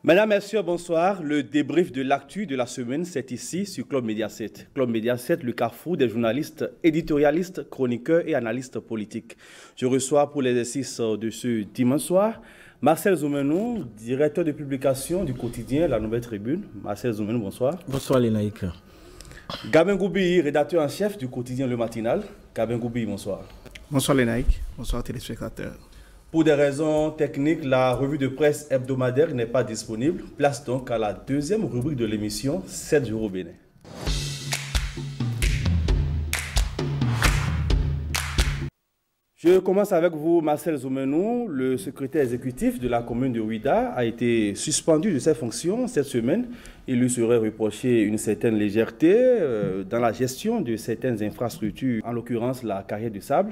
Mesdames, Messieurs, bonsoir. Le débrief de l'actu de la semaine, c'est ici sur Club Média 7. Club Média 7, le carrefour des journalistes, éditorialistes, chroniqueurs et analystes politiques. Je reçois pour l'exercice de ce dimanche soir Marcel Zoumenou, directeur de publication du quotidien La Nouvelle Tribune. Marcel Zoumenou, bonsoir. Bonsoir Lénaïque. Gabin Goubi, rédacteur en chef du quotidien Le Matinal. Gabin Goubi, bonsoir. Bonsoir Lénaïque, bonsoir téléspectateurs. Pour des raisons techniques, la revue de presse hebdomadaire n'est pas disponible. Place donc à la deuxième rubrique de l'émission, 7 jours au Bénin. Je commence avec vous, Marcel Zoumenou. Le secrétaire exécutif de la commune de Ouida a été suspendu de ses fonctions cette semaine. Il lui serait reproché une certaine légèreté dans la gestion de certaines infrastructures, en l'occurrence la carrière du sable.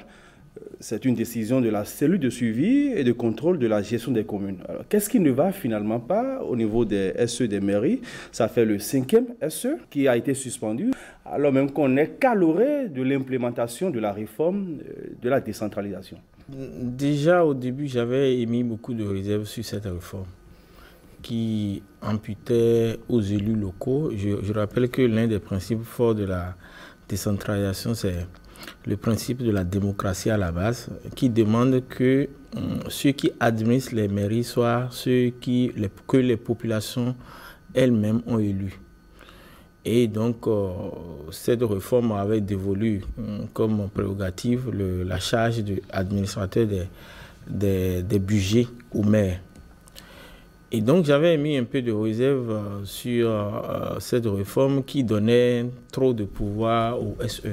C'est une décision de la cellule de suivi et de contrôle de la gestion des communes. Qu'est-ce qui ne va finalement pas au niveau des SE des mairies? Ça fait le 5e SE qui a été suspendu, alors même qu'on est caloré de l'implémentation de la réforme de la décentralisation. Déjà au début, j'avais émis beaucoup de réserves sur cette réforme qui amputait aux élus locaux. Je rappelle que l'un des principes forts de la décentralisation, c'est le principe de la démocratie à la base, qui demande que ceux qui administrent les mairies soient ceux que les populations elles-mêmes ont élus. Et donc, cette réforme avait dévolu comme prérogative la charge de l'administrateur des budgets aux maires. Et donc, j'avais mis un peu de réserve sur cette réforme qui donnait trop de pouvoir aux SE.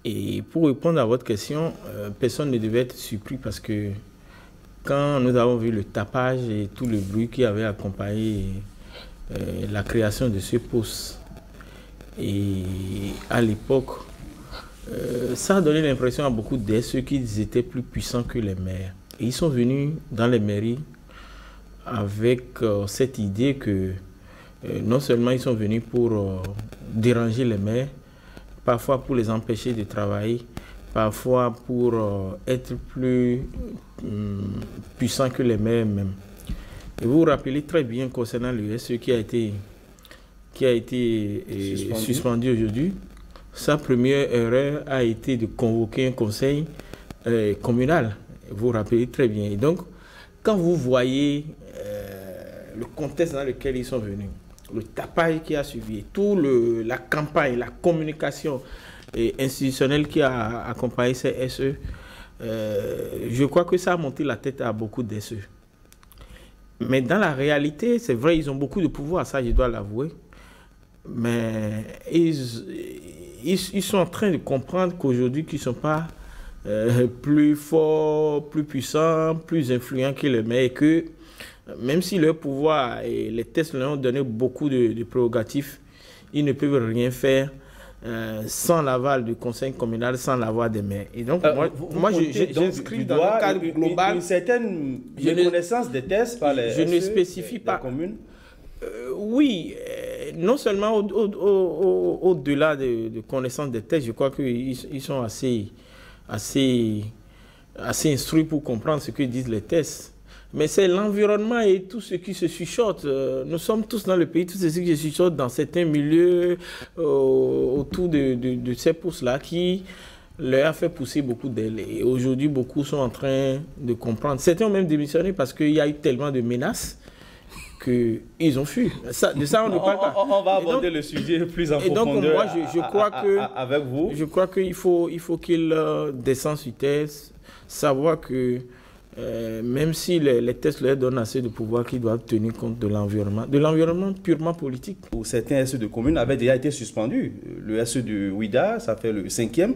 Et pour répondre à votre question, personne ne devait être surpris parce que quand nous avons vu le tapage et tout le bruit qui avait accompagné la création de ce poste, et à l'époque, ça a donné l'impression à beaucoup de ceux qu'ils étaient plus puissants que les maires. Et ils sont venus dans les mairies avec cette idée que non seulement ils sont venus pour déranger les maires, parfois pour les empêcher de travailler, parfois pour être plus puissants que les maires même. Et vous vous rappelez très bien concernant le SE qui a été suspendu aujourd'hui, sa première erreur a été de convoquer un conseil communal. Vous vous rappelez très bien. Et donc, quand vous voyez le contexte dans lequel ils sont venus, le tapage qui a suivi, toute la campagne, la communication institutionnelle qui a accompagné ces SE, je crois que ça a monté la tête à beaucoup de SE. Mais dans la réalité, c'est vrai, ils ont beaucoup de pouvoir, ça je dois l'avouer. Mais ils sont en train de comprendre qu'aujourd'hui, qu'ils ne sont pas plus forts, plus puissants, plus influents que les maires, et que même si leur pouvoir et les tests leur ont donné beaucoup de prérogatives, ils ne peuvent rien faire sans l'aval du conseil communal, sans l'aval des maires. Et donc, moi j'inscris dans le cadre global une certaine reconnaissance des tests par les je ne spécifie pas. Communes. Oui, non seulement au-delà de connaissance des tests, je crois qu'ils sont assez instruits pour comprendre ce que disent les tests. Mais c'est l'environnement et tout ce qui se chuchote. Nous sommes tous dans le pays, tout ce qui se chuchote dans certains milieux autour de ces pousses-là qui leur a fait pousser beaucoup d'ailes. Et aujourd'hui, beaucoup sont en train de comprendre. Certains ont même démissionné parce qu'il y a eu tellement de menaces qu'ils ont fui. De ça, on ne parle pas. On va aborder le sujet plus en profondeur. Et donc, moi, je crois avec vous. Je crois qu'il faut qu'ils descendent sur terre, savoir que même si les tests leur donnent assez de pouvoir, qu'ils doivent tenir compte de l'environnement purement politique. Certains SE de communes avaient déjà été suspendus. Le SE de Ouida, ça fait le 5e.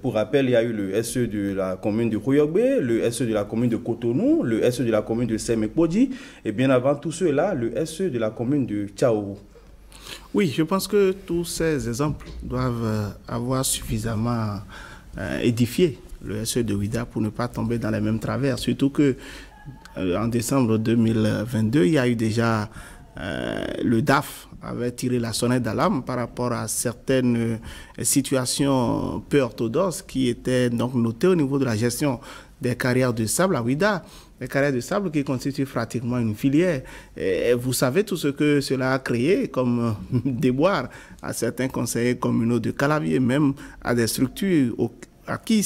Pour rappel, il y a eu le SE de la commune de Kouyogbe, le SE de la commune de Cotonou, le SE de la commune de Semekpodji, et bien avant tout cela, le SE de la commune de Tchaourou. Oui, je pense que tous ces exemples doivent avoir suffisamment édifié le SE de Ouida pour ne pas tomber dans les mêmes travers. Surtout que en décembre 2022, il y a eu déjà le DAF avait tiré la sonnette d'alarme par rapport à certaines situations peu orthodoxes qui étaient donc notées au niveau de la gestion des carrières de sable à Ouida. les carrières de sable qui constituent pratiquement une filière. Et vous savez tout ce que cela a créé comme déboire à certains conseillers communaux de Calavier, même à des structures à qui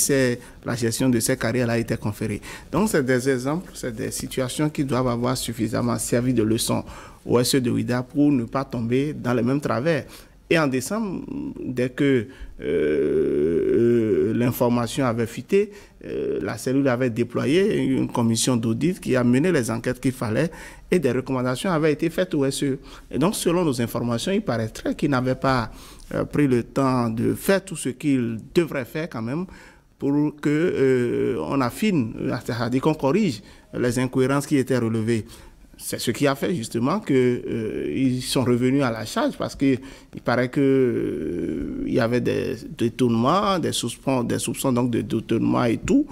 la gestion de ces carrières a été conférée. Donc, c'est des exemples, c'est des situations qui doivent avoir suffisamment servi de leçon au SE de Ouidah pour ne pas tomber dans les mêmes travers. Et en décembre, dès que l'information avait fuité, la cellule avait déployé une commission d'audit qui a mené les enquêtes qu'il fallait et des recommandations avaient été faites au SE. Et donc, selon nos informations, il paraîtrait qu'il n'avait pas pris le temps de faire tout ce qu'il devrait faire quand même pour qu'on affine, c'est-à-dire qu'on corrige les incohérences qui étaient relevées. C'est ce qui a fait justement qu'ils sont revenus à la charge parce qu'il paraît qu'il y avait des détournements, des soupçons donc de détournement et tout.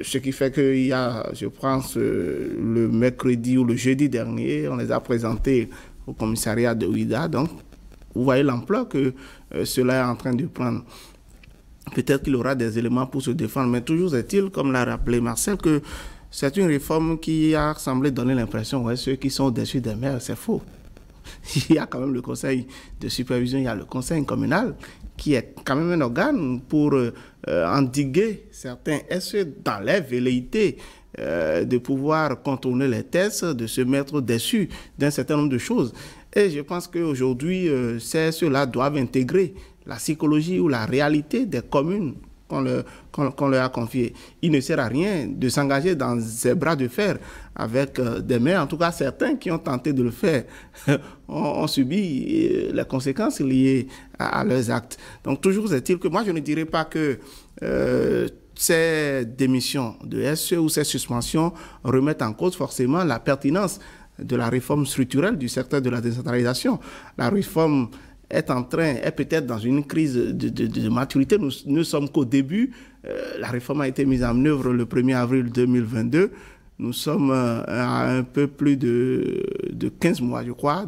Ce qui fait qu'il y a, je pense, le mercredi ou le jeudi dernier, on les a présentés au commissariat de Ouidah. Donc, vous voyez l'ampleur que cela est en train de prendre. Peut-être qu'il aura des éléments pour se défendre, mais toujours est-il, comme l'a rappelé Marcel, que c'est une réforme qui a semblé donner l'impression, ouais, ceux qui sont au-dessus des maires, c'est faux. Il y a quand même le conseil de supervision, il y a le conseil communal, qui est quand même un organe pour endiguer certains SE dans les velléités de pouvoir contourner les tests, de se mettre au-dessus d'un certain nombre de choses. Et je pense qu'aujourd'hui, ces SE-là doivent intégrer la psychologie ou la réalité des communes qu'on leur a confié. Il ne sert à rien de s'engager dans ces bras de fer avec des maires. En tout cas, certains qui ont tenté de le faire ont subi les conséquences liées à leurs actes. Donc, toujours est-il que moi, je ne dirais pas que ces démissions de SE ou ces suspensions remettent en cause forcément la pertinence de la réforme structurelle du secteur de la décentralisation. La réforme est peut-être dans une crise de maturité. Nous ne sommes qu'au début. La réforme a été mise en œuvre le 1er avril 2022. Nous sommes à un peu plus de 15 mois, je crois,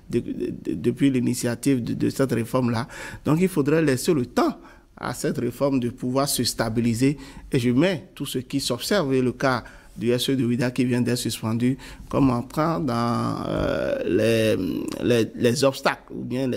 depuis l'initiative de cette réforme-là. Donc, il faudrait laisser le temps à cette réforme de pouvoir se stabiliser. Et je mets tout ce qui s'observe, et le cas du SE de Ouidah qui vient d'être suspendu, comme entrant dans les obstacles ou bien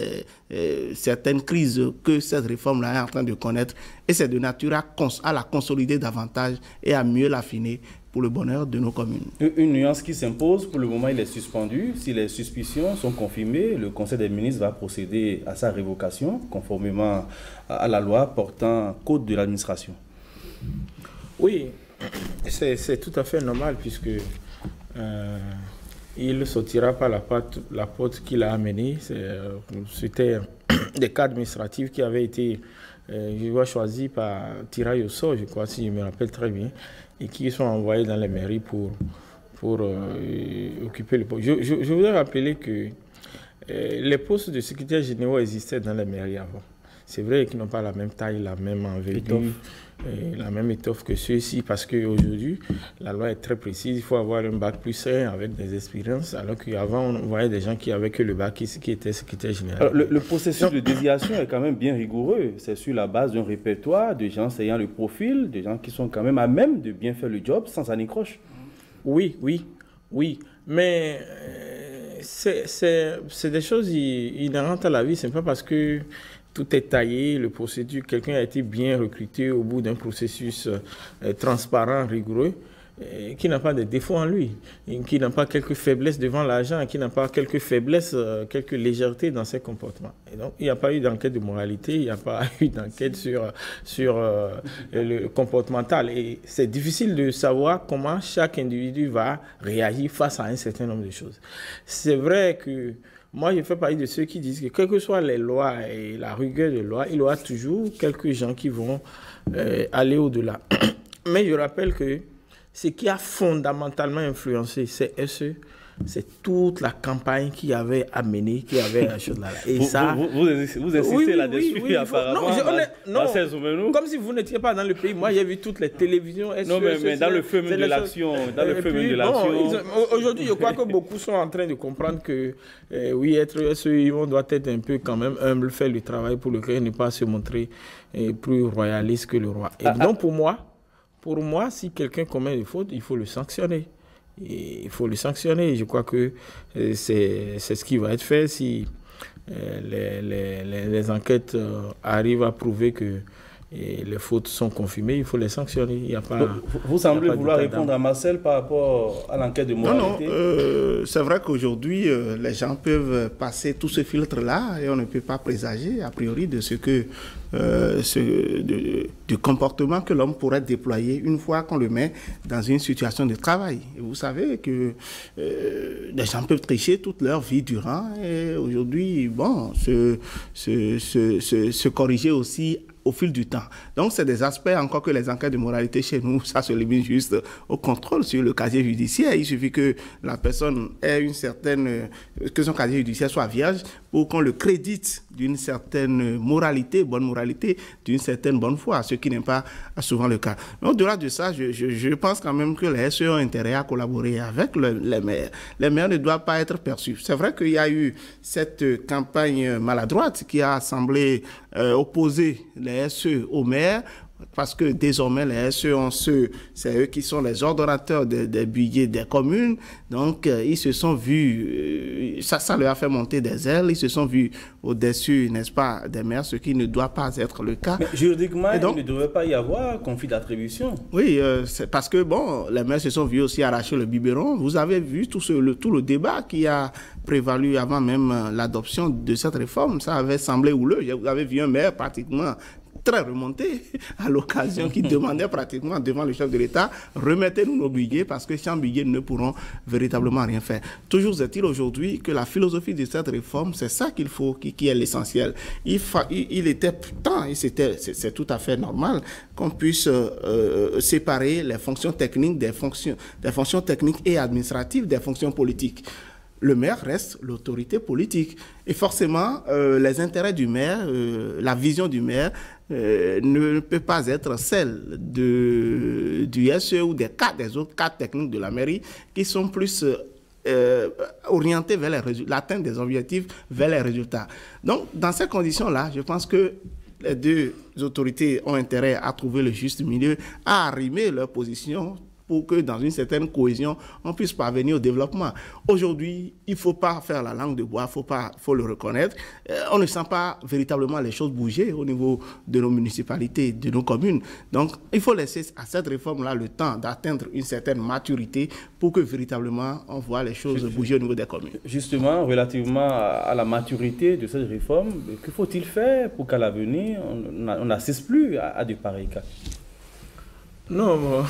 certaines crises que cette réforme-là est en train de connaître. Et c'est de nature à la consolider davantage et à mieux l'affiner pour le bonheur de nos communes. Une nuance qui s'impose, pour le moment il est suspendu. Si les suspicions sont confirmées, le Conseil des ministres va procéder à sa révocation conformément à la loi portant code de l'administration. Oui, c'est tout à fait normal puisque il ne sortira pas la porte qu'il a amenée. C'était des cas administratifs qui avaient été choisis par tirage au sort, je crois, si je me rappelle très bien, et qui sont envoyés dans les mairies pour occuper le poste. Je voudrais rappeler que les postes de secrétaire généraux existaient dans les mairies avant. C'est vrai qu'ils n'ont pas la même taille, la même envergure, la même étoffe que ceux-ci, parce qu'aujourd'hui, la loi est très précise. Il faut avoir un bac plus 1 avec des expériences, alors qu'avant, on voyait des gens qui avaient que le bac qui était secrétaire général. Alors, le processus de désignation est quand même bien rigoureux. C'est sur la base d'un répertoire de gens ayant le profil, de gens qui sont quand même à même de bien faire le job sans anicroche. Oui. Mais c'est des choses inhérentes à la vie. Ce n'est pas parce que tout est taillé, le procédure, quelqu'un a été bien recruté au bout d'un processus transparent, rigoureux, qui n'a pas de défauts en lui, qui n'a pas quelques faiblesses devant l'argent, qui n'a pas quelques faiblesses, quelques légèretés dans ses comportements. Et donc, il n'y a pas eu d'enquête de moralité, il n'y a pas eu d'enquête sur le comportemental. Et c'est difficile de savoir comment chaque individu va réagir face à un certain nombre de choses. C'est vrai que moi, je fais partie de ceux qui disent que quelles que soient les lois et la rigueur des lois, il y aura toujours quelques gens qui vont aller au-delà. Mais je rappelle que ce qui a fondamentalement influencé ces SE, c'est toute la campagne qui avait amené, qui avait la chose là. Et vous insistez là-dessus, apparemment. Non, comme si vous n'étiez pas dans le pays. Moi, j'ai vu toutes les télévisions. Non, mais dans le feu de l'action. Aujourd'hui, je crois que beaucoup sont en train de comprendre que, oui, être SE, on doit être un peu quand même humble, faire le travail pour lequel ne pas se montrer plus royaliste que le roi. Et donc, pour pour moi, si quelqu'un commet des fautes, il faut le sanctionner. Et il faut le sanctionner. Je crois que c'est ce qui va être fait si les enquêtes arrivent à prouver que les fautes sont confirmées, il faut les sanctionner. Il y a pas, vous semblez vouloir répondre à Marcel par rapport à l'enquête de moralité? Non, c'est vrai qu'aujourd'hui, les gens peuvent passer tout ce filtre-là et on ne peut pas présager, a priori, de ce que du comportement que l'homme pourrait déployer une fois qu'on le met dans une situation de travail. Et vous savez que les gens peuvent tricher toute leur vie durant et aujourd'hui, bon, se corriger aussi au fil du temps. Donc, c'est des aspects encore que les enquêtes de moralité chez nous, ça se limite juste au contrôle sur le casier judiciaire. Il suffit que la personne ait une certaine, que son casier judiciaire soit vierge pour qu'on le crédite d'une certaine moralité, bonne moralité, d'une certaine bonne foi, ce qui n'est pas souvent le cas. Mais au-delà de ça, je pense quand même que les SE ont intérêt à collaborer avec les maires. Les maires ne doivent pas être perçus. C'est vrai qu'il y a eu cette campagne maladroite qui a semblé opposer les SE aux maires, parce que désormais les SE c'est eux qui sont les ordonnateurs des budgets des communes, donc ils se sont vus, ça leur a fait monter des ailes, ils se sont vus au-dessus, n'est-ce pas, des maires, ce qui ne doit pas être le cas. Mais juridiquement, donc, il ne devrait pas y avoir conflit d'attribution. Oui, c'est parce que bon, les maires se sont vus aussi arracher le biberon. Vous avez vu tout le débat qui a prévalu avant même l'adoption de cette réforme, ça avait semblé houleux. Vous avez vu un maire pratiquement très remonté à l'occasion qui demandait pratiquement devant le chef de l'État, remettez-nous nos budgets parce que sans budget, nous ne pourrons véritablement rien faire. Toujours est-il aujourd'hui que la philosophie de cette réforme, c'est ça qu'il faut, qui est l'essentiel. Il était temps, et c'est tout à fait normal qu'on puisse séparer les fonctions techniques des fonctions techniques et administratives des fonctions politiques. Le maire reste l'autorité politique. Et forcément, les intérêts du maire, la vision du maire ne peut pas être celle du SE ou des autres cadres techniques de la mairie qui sont plus orientés vers l'atteinte des objectifs, vers les résultats. Donc, dans ces conditions-là, je pense que les deux autorités ont intérêt à trouver le juste milieu, à arrimer leur position pour que dans une certaine cohésion, on puisse parvenir au développement. Aujourd'hui, il ne faut pas faire la langue de bois, faut le reconnaître. On ne sent pas véritablement les choses bouger au niveau de nos municipalités, de nos communes. Donc, il faut laisser à cette réforme-là le temps d'atteindre une certaine maturité pour que véritablement on voit les choses bouger au niveau des communes. Justement, relativement à la maturité de cette réforme, que faut-il faire pour qu'à l'avenir, on n'assiste plus à de pareils cas? Non,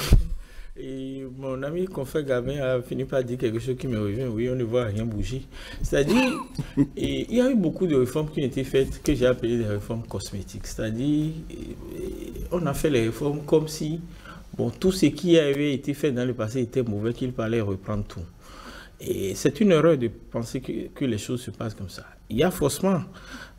et mon ami Confrère Gabin a fini par dire quelque chose qui me revient. Oui, on ne voit rien bouger. C'est-à-dire, il y a eu beaucoup de réformes qui ont été faites, que j'ai appelées des réformes cosmétiques. C'est-à-dire, on a fait les réformes comme si bon, tout ce qui avait été fait dans le passé était mauvais, qu'il fallait reprendre tout. Et c'est une erreur de penser que les choses se passent comme ça. Il y a forcément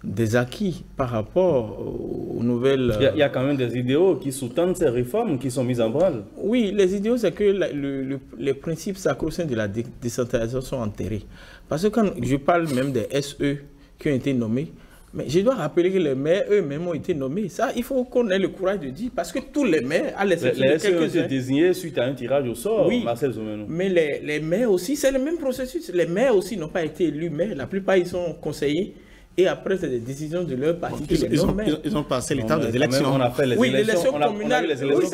des acquis par rapport aux nouvelles... Il y a quand même des idéaux qui sous-tendent ces réformes qui sont mises en branle. Oui, les idéaux, c'est que les principes sacro-saints de la décentralisation sont enterrés. Parce que quand je parle même des SE qui ont été nommés, mais je dois rappeler que les maires eux-mêmes ont été nommés. Ça, il faut qu'on ait le courage de dire, parce que tous les maires, à l'exception de quelques-uns... Les SE ont été désignés suite à un tirage au sort, oui, Marcel Zoumenou. Mais les maires aussi, c'est le même processus. Les maires aussi n'ont pas été élus maires. La plupart, ils sont conseillers. Et après, c'est des décisions de leur parti. Ils ont passé l'étape des élections. On a fait les élections communales. Oui,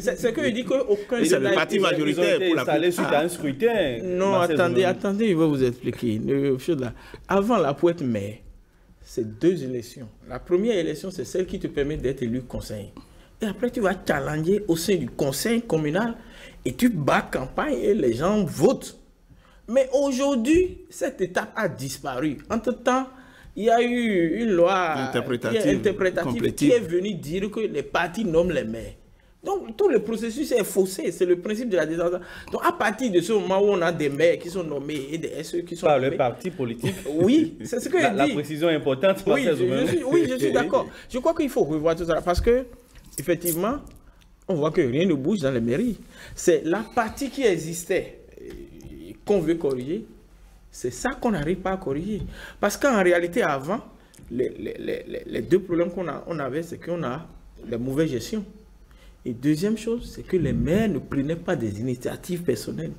c'est ce que je dis qu'aucun... C'est le parti majoritaire pour la installé suite à un scrutin. Non, attendez, je vais vous expliquer. Avant la pour être maire, c'est 2 élections. La première élection, c'est celle qui te permet d'être élu conseiller. Et après, tu vas challenger au sein du conseil communal et tu bats campagne et les gens votent. Mais aujourd'hui, cette étape a disparu. Entre-temps, il y a eu une loi interprétative qui est venue dire que les partis nomment les maires. Donc, tout le processus est faussé. C'est le principe de la décentralisation. Donc, à partir de ce moment où on a des maires qui sont nommés et des SE qui sont nommés... Par le parti politique. Oui, c'est ce que je dis. La précision est importante. Oui, je suis d'accord. Je crois qu'il faut revoir tout ça. Parce que, effectivement, on voit que rien ne bouge dans les mairies. C'est la partie qui existait qu'on veut corriger. C'est ça qu'on n'arrive pas à corriger. Parce qu'en réalité, avant, les 2 problèmes qu'on avait, c'est qu'on a la mauvaise gestion. Et deuxième chose, c'est que les maires ne prenaient pas des initiatives personnelles.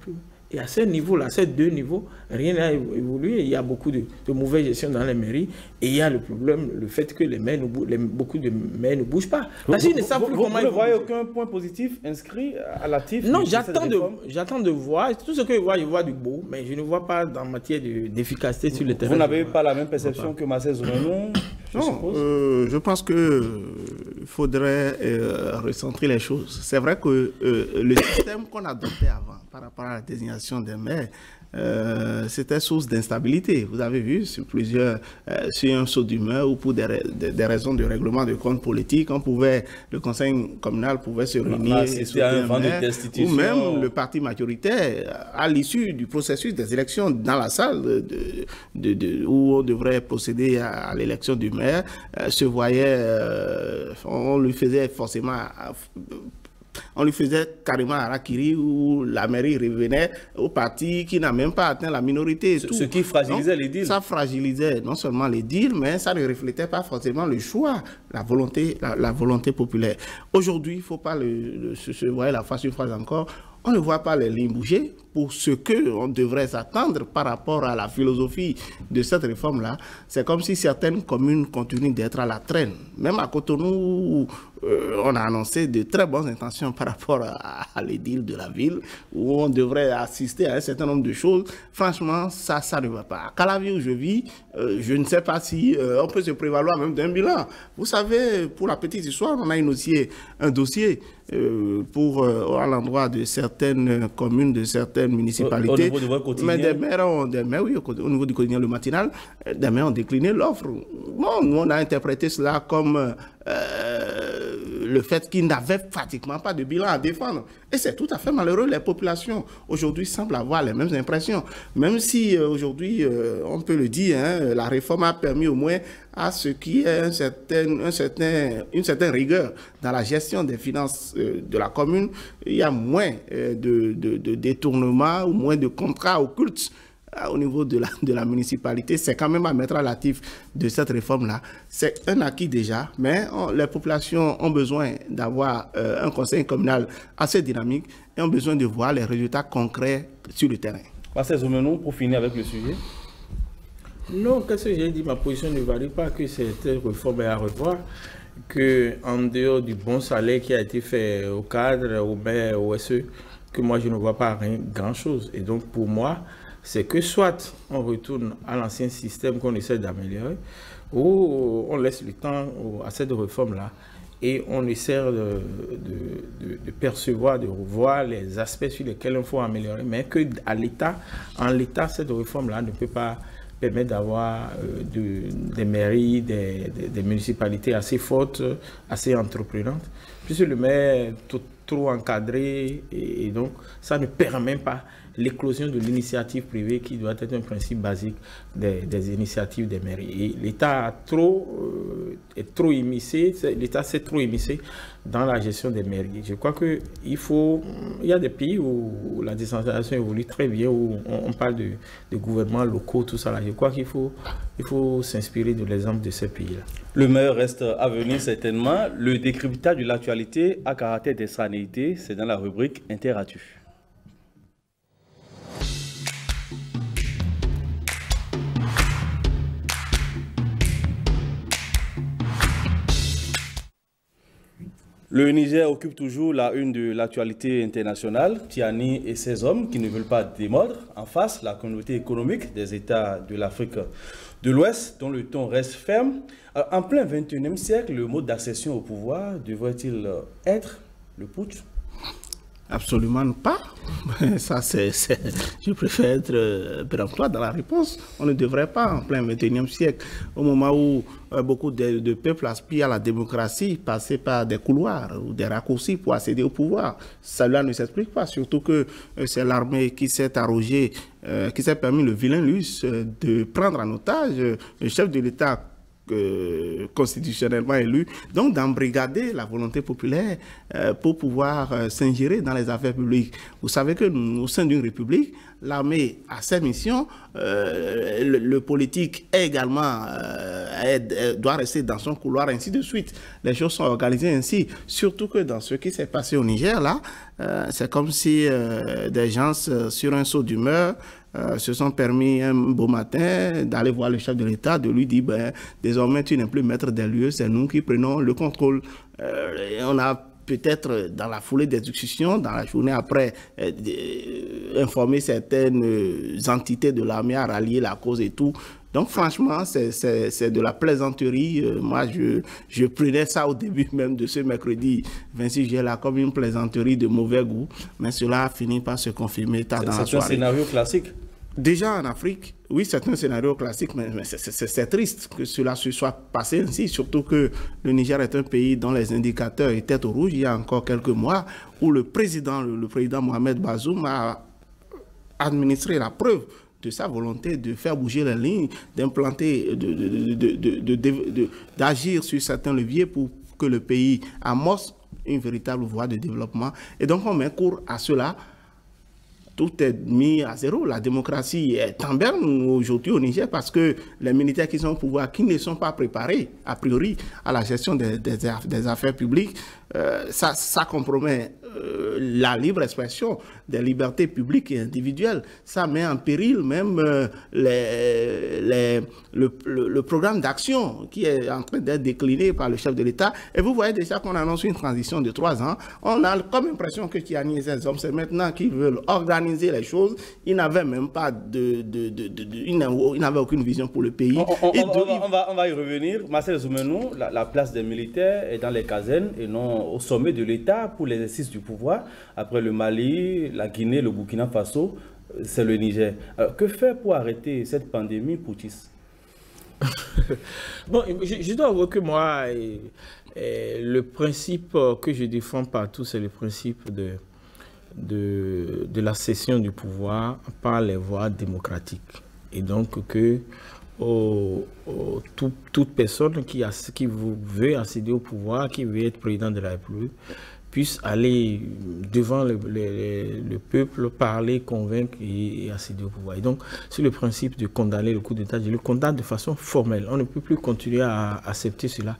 Et à ce niveau-là, à ces deux niveaux, rien n'a évolué. Il y a beaucoup de mauvaise gestion dans les mairies. Et il y a le problème, le fait que beaucoup de maires ne bougent pas. Parce qu'ils ne savent plus comment ils vont. Vous ne voyez aucun point positif inscrit à l'actif? Non, j'attends de voir. Tout ce que je vois du beau, mais je ne vois pas dans matière d'efficacité sur le terrain. Vous n'avez pas la même perception que Marcel Zoumenou? Non, je pense qu'il faudrait recentrer les choses. C'est vrai que le système qu'on adoptait avant par rapport à la désignation des maires, c'était source d'instabilité. Vous avez vu sur un saut d'humeur ou pour des raisons de règlement de compte politique, le conseil communal pouvait se réunir ou même le parti majoritaire à l'issue du processus des élections dans la salle où on devrait procéder à l'élection du maire, se voyait, on lui faisait forcément... On lui faisait carrément harakiri où la mairie revenait au parti qui n'a même pas atteint la minorité. Ce qui fragilisait les deals. Ça fragilisait non seulement les deals, mais ça ne reflétait pas forcément le choix, la volonté populaire. Aujourd'hui, il ne faut pas se voir la face une phrase encore. On ne voit pas les lignes bouger pour ce qu'on devrait s'attendre par rapport à la philosophie de cette réforme-là. C'est comme si certaines communes continuent d'être à la traîne. Même à Cotonou, on a annoncé de très bonnes intentions par rapport à l'édile de la ville, où on devrait assister à un certain nombre de choses. Franchement, ça ne va pas. À Calavi, où je vis, je ne sais pas si on peut se prévaloir même d'un bilan. Vous savez, pour la petite histoire, on a initié un dossier à l'endroit de certaines communes, de certaines municipalités. Au niveau de votre quotidien? Mais oui, au niveau du quotidien, le matinal, des maires ont décliné l'offre. Bon, nous, on a interprété cela comme le fait qu'ils n'avaient pratiquement pas de bilan à défendre. Et c'est tout à fait malheureux. Les populations, aujourd'hui, semblent avoir les mêmes impressions. Même si, aujourd'hui, on peut le dire, la réforme a permis au moins à ce qui est une certaine rigueur dans la gestion des finances de la commune. Il y a moins de détournements ou moins de contrats occultes au niveau de la municipalité. C'est quand même à mettre à l'actif de cette réforme-là. C'est un acquis déjà, mais les populations ont besoin d'avoir un conseil communal assez dynamique et ont besoin de voir les résultats concrets sur le terrain. Marcel Zoumenou, pour finir avec le sujet. Non, qu'est-ce que j'ai dit? Ma position ne varie pas que cette réforme est à revoir, qu'en dehors du bon salaire qui a été fait au cadre, au maire, au SE, que moi je ne vois pas grand-chose. Et donc pour moi, c'est que soit on retourne à l'ancien système qu'on essaie d'améliorer, ou on laisse le temps à cette réforme-là et on essaie de percevoir, de revoir les aspects sur lesquels il faut améliorer, mais en l'état, cette réforme-là ne peut pas permettre d'avoir des mairies, des municipalités assez fortes, assez entreprenantes, puisque le maire est trop encadré et donc ça ne permet pas l'éclosion de l'initiative privée qui doit être un principe basique des initiatives des mairies. Et l'État l'État s'est trop immiscé dans la gestion des mairies. Je crois qu'il y a des pays où la décentralisation évolue très bien, où on parle de gouvernements locaux, tout ça là. Je crois qu'il faut s'inspirer de l'exemple de ces pays-là. Le meilleur reste à venir certainement. Le décryptage de l'actualité à caractère d'extranéité, c'est dans la rubrique Interactu. Le Niger occupe toujours la une de l'actualité internationale. Tiani et ses hommes qui ne veulent pas démordre. En face, la communauté économique des États de l'Afrique de l'Ouest, dont le ton reste ferme. Alors, en plein 21e siècle, le mode d'accession au pouvoir devrait-il être le putsch? Absolument pas. Ça, je préfère être péremptoire dans la réponse. On ne devrait pas, en plein 21e siècle, au moment où beaucoup de peuples aspirent à la démocratie, passer par des couloirs ou des raccourcis pour accéder au pouvoir. Cela ne s'explique pas, surtout que c'est l'armée qui s'est arrogée, qui s'est permis le vilain luxe de prendre en otage le chef de l'État constitutionnellement élus, donc d'embrigader la volonté populaire pour pouvoir s'ingérer dans les affaires publiques. Vous savez que au sein d'une république, l'armée a ses missions, le politique est également doit rester dans son couloir, ainsi de suite. Les choses sont organisées ainsi, surtout que dans ce qui s'est passé au Niger, là, c'est comme si des gens sur un saut d'humeur se sont permis un beau matin d'aller voir le chef de l'État, de lui dire ben, désormais tu n'es plus maître des lieux, c'est nous qui prenons le contrôle. On a peut-être dans la foulée des discussions, dans la journée après, informer certaines entités de l'armée à rallier la cause et tout. Donc franchement, c'est de la plaisanterie. Moi, je prenais ça au début même de ce mercredi 26 juillet là comme une plaisanterie de mauvais goût, mais cela a fini par se confirmer tard dans la soirée. C'est un scénario classique. Déjà en Afrique, oui, c'est un scénario classique, mais c'est triste que cela se soit passé ainsi, surtout que le Niger est un pays dont les indicateurs étaient au rouge il y a encore quelques mois, où le président Mohamed Bazoum a administré la preuve de sa volonté de faire bouger les lignes, d'implanter, d'agir sur certains leviers pour que le pays amorce une véritable voie de développement. Et donc on met cours à cela. Tout est mis à zéro. La démocratie est en berne aujourd'hui au Niger parce que les militaires qui sont au pouvoir, qui ne sont pas préparés, a priori, à la gestion des affaires publiques, ça compromet la libre expression des libertés publiques et individuelles. Ça met en péril même le programme d'action qui est en train d'être décliné par le chef de l'État. Et vous voyez déjà qu'on annonce une transition de 3 ans. On a comme impression que Tiani et ses hommes, c'est maintenant qu'ils veulent organiser les choses. Ils n'avaient même pas ils n'avaient aucune vision pour le pays. On va y revenir. Marcel Zoumenou, la place des militaires est dans les casernes et non au sommet de l'État pour l'exercice du pouvoir. Après le Mali, la Guinée, le Burkina Faso, c'est le Niger. Alors, que faire pour arrêter cette pandémie, Poutis? Bon, je dois avouer que moi, le principe que je défends partout, c'est le principe de la cession du pouvoir par les voies démocratiques. Et donc que toute personne qui veut accéder au pouvoir, qui veut être président de la République, puisse aller devant le peuple, parler, convaincre et accéder au pouvoir. Et donc, c'est le principe de condamner le coup d'État. Je le condamne de façon formelle. On ne peut plus continuer à accepter cela.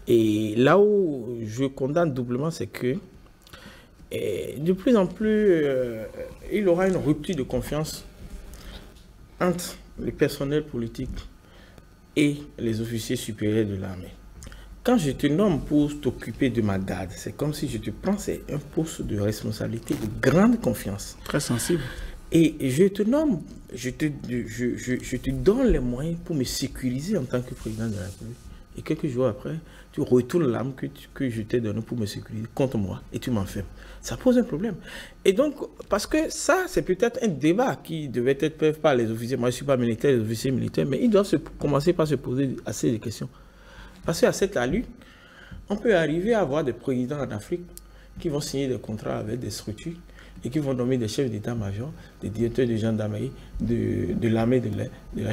Et là où je condamne doublement, c'est que de plus en plus, il y aura une rupture de confiance entre le personnel politique et les officiers supérieurs de l'armée. Quand je te nomme pour t'occuper de ma garde, c'est comme si je te prends, c'est un poste de responsabilité de grande confiance. Très sensible. Et je te nomme, je te donne les moyens pour me sécuriser en tant que président de la République. Et quelques jours après, tu retournes l'arme que je t'ai donnée pour me sécuriser contre moi et tu m'enfermes. Ça pose un problème. Et donc, parce que ça, c'est peut-être un débat qui devait être fait par les officiers. Moi, je ne suis pas militaire, les officiers militaires, mais ils doivent commencer par se poser assez de questions. Parce qu'à cette allure, on peut arriver à avoir des présidents en Afrique qui vont signer des contrats avec des structures et qui vont nommer des chefs d'état-major, des directeurs de gendarmerie, de l'armée de la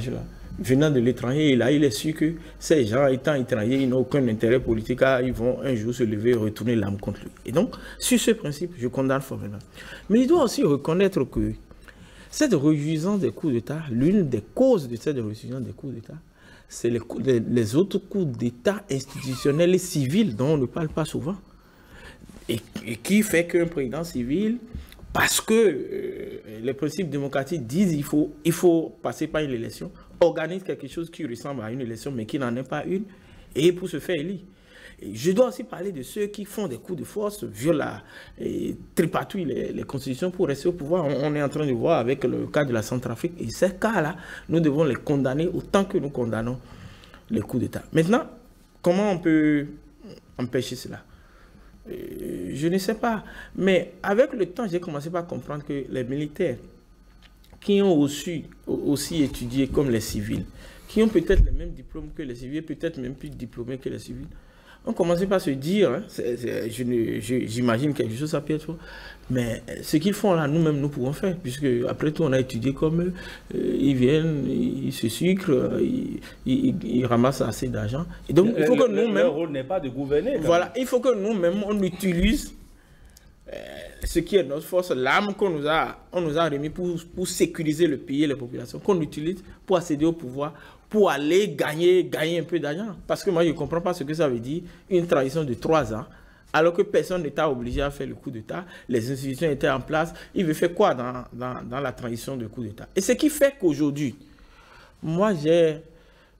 venant de l'étranger. Et là, il est sûr que ces gens étant étrangers, ils n'ont aucun intérêt politique, ils vont un jour se lever et retourner l'arme contre lui. Et donc, sur ce principe, je condamne formellement. Mais il doit aussi reconnaître que cette réjouissance des coups d'État, l'une des causes de cette réjouissance des coups d'État, c'est les autres coups d'État institutionnels et civils dont on ne parle pas souvent. Et qui fait qu'un président civil, parce que les principes démocratiques disent qu'il faut passer par une élection, organise quelque chose qui ressemble à une élection, mais qui n'en est pas une, et pour se faire élire. Et je dois aussi parler de ceux qui font des coups de force, violent et tripatouillent les constitutions pour rester au pouvoir. On est en train de voir avec le cas de la Centrafrique. Et ces cas-là, nous devons les condamner autant que nous condamnons les coups d'État. Maintenant, comment on peut empêcher cela? Je ne sais pas. Mais avec le temps, j'ai commencé par comprendre que les militaires qui ont aussi étudié comme les civils, qui ont peut-être les mêmes diplômes que les civils, peut-être même plus diplômés que les civils, on commençait par se dire, hein, j'imagine quelque chose, ça peut être faux, mais ce qu'ils font là, nous-mêmes, nous pouvons faire, puisque après tout, on a étudié comme eux, ils viennent, ils se sucrent, ils ramassent assez d'argent. Et donc, il faut que nous-mêmes... Leur rôle n'est pas de gouverner. Voilà, il faut que nous-mêmes, on utilise ce qui est notre force, l'arme qu'on nous a remis pour sécuriser le pays et les populations, qu'on utilise pour accéder au pouvoir, pour aller gagner un peu d'argent. Parce que moi, je ne comprends pas ce que ça veut dire, une transition de 3 ans, alors que personne n'était obligé à faire le coup d'État, les institutions étaient en place. Il veut faire quoi dans la transition de coup d'État? Et ce qui fait qu'aujourd'hui, moi, j'ai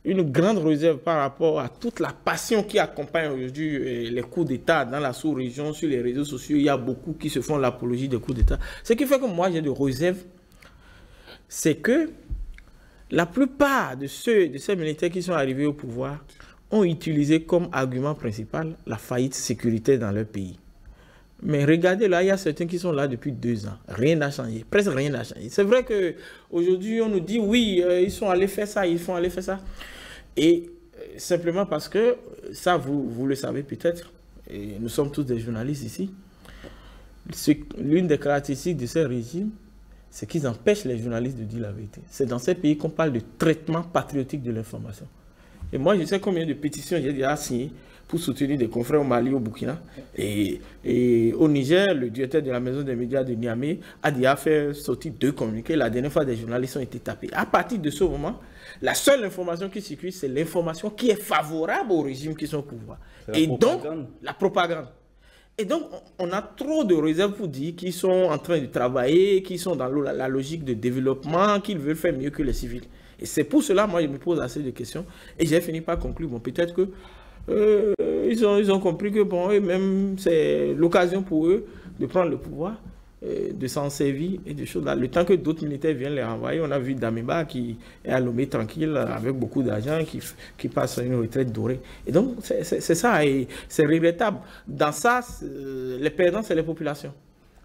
une grande réserve par rapport à toute la passion qui accompagne aujourd'hui les coups d'État dans la sous-région, sur les réseaux sociaux. Il y a beaucoup qui se font l'apologie des coups d'État. Ce qui fait que moi, j'ai des réserves, c'est que la plupart de ces militaires qui sont arrivés au pouvoir ont utilisé comme argument principal la faillite sécuritaire dans leur pays. Mais regardez là, il y a certains qui sont là depuis 2 ans. Rien n'a changé, presque rien n'a changé. C'est vrai qu'aujourd'hui, on nous dit, oui, ils sont allés faire ça, ils sont allés faire ça. Et simplement parce que, ça, vous le savez peut-être, et nous sommes tous des journalistes ici, l'une des caractéristiques de ces régimes, c'est qu'ils empêchent les journalistes de dire la vérité. C'est dans ces pays qu'on parle de traitement patriotique de l'information. Et moi, je sais combien de pétitions j'ai déjà signées pour soutenir des confrères au Mali, au Burkina. Et au Niger, le directeur de la maison des médias de Niamey a déjà fait sortir 2 communiqués. La dernière fois, des journalistes ont été tapés. À partir de ce moment, la seule information qui circule, c'est l'information qui est favorable au régime qui sont au pouvoir. Et donc, la propagande. Et donc, on a trop de réserves pour dire qu'ils sont en train de travailler, qu'ils sont dans la logique de développement, qu'ils veulent faire mieux que les civils. Et c'est pour cela, moi, je me pose assez de questions. Et j'ai fini par conclure. Bon, peut-être que ils ont compris que, bon, eux-mêmes, c'est l'occasion pour eux de prendre le pouvoir, de s'en servir et des choses là. Le temps que d'autres militaires viennent les renvoyer, on a vu Damiba qui est à Lomé tranquille, avec beaucoup d'argent, qui passe à une retraite dorée. Et donc, c'est ça, et c'est regrettable. Dans ça, les perdants, c'est les populations.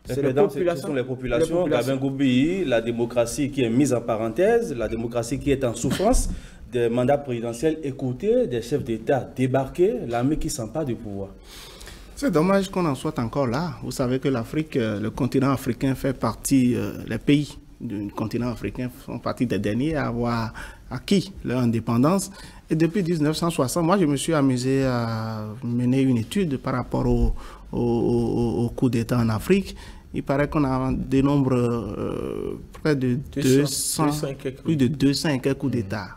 Ce sont les populations. Gabin Goubi, la démocratie qui est mise en parenthèse, la démocratie qui est en souffrance, des mandats présidentiels écoutés, des chefs d'État débarqués, l'armée qui s'empare du pouvoir. C'est dommage qu'on en soit encore là. Vous savez que l'Afrique, le continent africain fait partie, les pays du continent africain font partie des derniers à avoir acquis leur indépendance. Et depuis 1960, moi je me suis amusé à mener une étude par rapport au coup d'État en Afrique. Il paraît qu'on a dénombre près de 200, plus de 200 et quelques coups d'État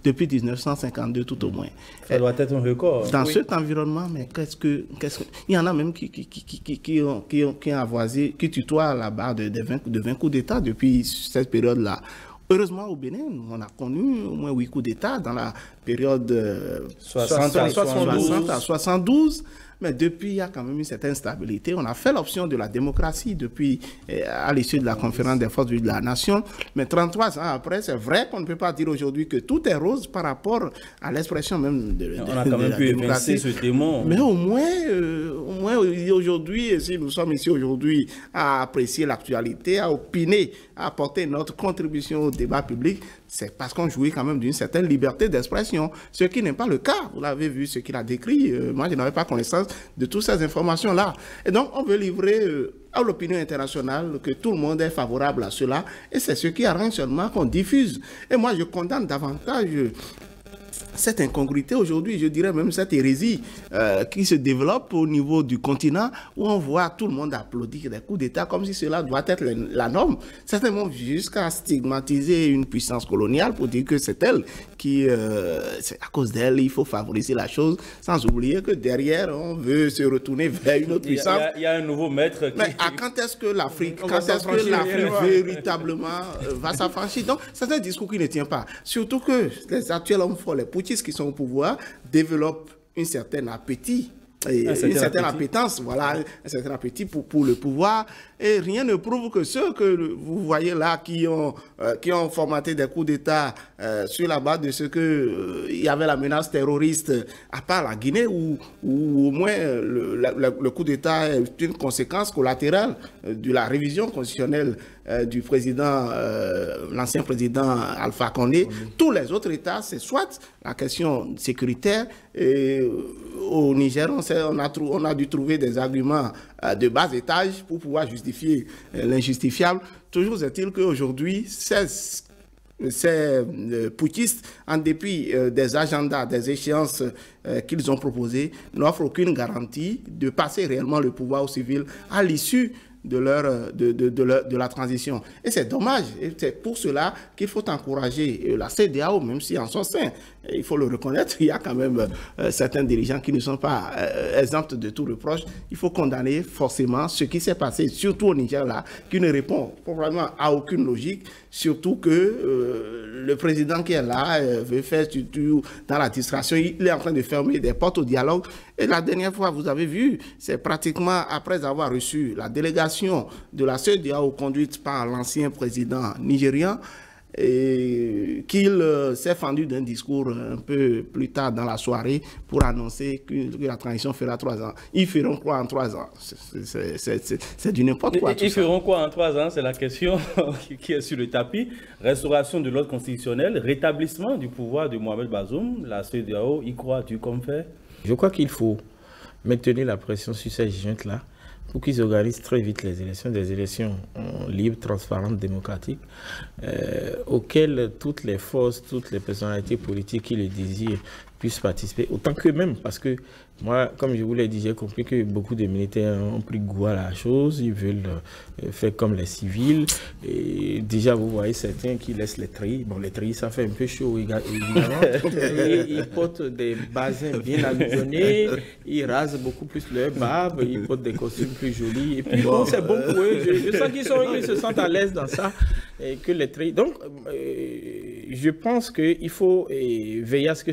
depuis 1952 tout au moins. Ça doit être un record. Dans cet environnement, mais il y en a même qui ont avoisé, qui tutoient la barre de 20 coups d'État depuis cette période-là. Heureusement, au Bénin, on a connu au moins 8 coups d'État dans la période 60 à 72. Mais depuis, il y a quand même une certaine stabilité. On a fait l'option de la démocratie depuis, à l'issue de la conférence des forces de la nation. Mais 33 ans après, c'est vrai qu'on ne peut pas dire aujourd'hui que tout est rose par rapport à l'expression même de la démocratie. On a quand même pu évincer ce démon. Mais au moins aujourd'hui, si nous sommes ici aujourd'hui à apprécier l'actualité, à opiner, à apporter notre contribution au débat public, c'est parce qu'on jouit quand même d'une certaine liberté d'expression, ce qui n'est pas le cas. Vous l'avez vu, ce qu'il a décrit. Moi, je n'avais pas connaissance de toutes ces informations-là. Et donc, on veut livrer à l'opinion internationale que tout le monde est favorable à cela. Et c'est ce qui arrange seulement qu'on diffuse. Et moi, je condamne davantage cette incongruité aujourd'hui, je dirais même cette hérésie qui se développe au niveau du continent, où on voit tout le monde applaudir des coups d'État comme si cela doit être la norme. Certains vont jusqu'à stigmatiser une puissance coloniale pour dire que c'est elle qui, c'est à cause d'elle, il faut favoriser la chose, sans oublier que derrière, on veut se retourner vers une autre puissance. Il y a un nouveau maître qui... Mais quand est-ce que l'Afrique véritablement va s'affranchir? Donc, c'est un discours qui ne tient pas. Surtout que les actuels hommes forts, les poutistes qui sont au pouvoir, développent un certain appétit une certaine appétence, voilà, un certain appétit pour le pouvoir. Et rien ne prouve que ceux que vous voyez là qui ont formaté des coups d'État sur la base de ce que il y avait la menace terroriste, à part la Guinée, où au moins le coup d'État est une conséquence collatérale de la révision constitutionnelle du président, l'ancien président Alpha Condé. Tous les autres États, c'est soit la question sécuritaire, et au Niger, on a dû trouver des arguments de bas étage pour pouvoir justifier l'injustifiable. Toujours est-il qu'aujourd'hui, ces putschistes, en dépit des agendas, des échéances qu'ils ont proposées, n'offrent aucune garantie de passer réellement le pouvoir aux civils à l'issue de la transition. Et c'est dommage. Et c'est pour cela qu'il faut encourager la CEDEAO, même si en son sein, il faut le reconnaître, il y a quand même certains dirigeants qui ne sont pas exempts de tout reproche. Il faut condamner forcément ce qui s'est passé, surtout au Niger, là, qui ne répond probablement à aucune logique, surtout que le président qui est là veut faire surtout dans la distraction. Il est en train de fermer des portes au dialogue. Et la dernière fois, vous avez vu, c'est pratiquement après avoir reçu la délégation de la CEDEAO conduite par l'ancien président nigérian, et qu'il s'est fendu d'un discours un peu plus tard dans la soirée pour annoncer que la transition fera 3 ans. Ils feront quoi en 3 ans? C'est du n'importe quoi. Ils feront quoi en 3 ans? C'est la question qui est sur le tapis. Restauration de l'ordre constitutionnel, rétablissement du pouvoir de Mohamed Bazoum, la CEDEAO, y crois-tu comme fait? Je crois qu'il faut maintenir la pression sur ces juntes-là pour qu'ils organisent très vite les élections, des élections libres, transparentes, démocratiques, auxquelles toutes les forces, toutes les personnalités politiques qui le désirent puissent participer, autant qu'eux-mêmes, parce que moi, comme je vous l'ai dit, j'ai compris que beaucoup de militaires ont pris goût à la chose, ils veulent faire comme les civils, et déjà vous voyez certains qui laissent les treillis, bon les treillis ça fait un peu chaud évidemment, et ils portent des basins bien allumés, ils rasent beaucoup plus leur barbe, ils portent des costumes plus jolis, et puis bon, c'est bon pour eux, je sens qu'ils se sentent à l'aise dans ça, et que les treillis, donc je pense qu'il faut veiller à ce que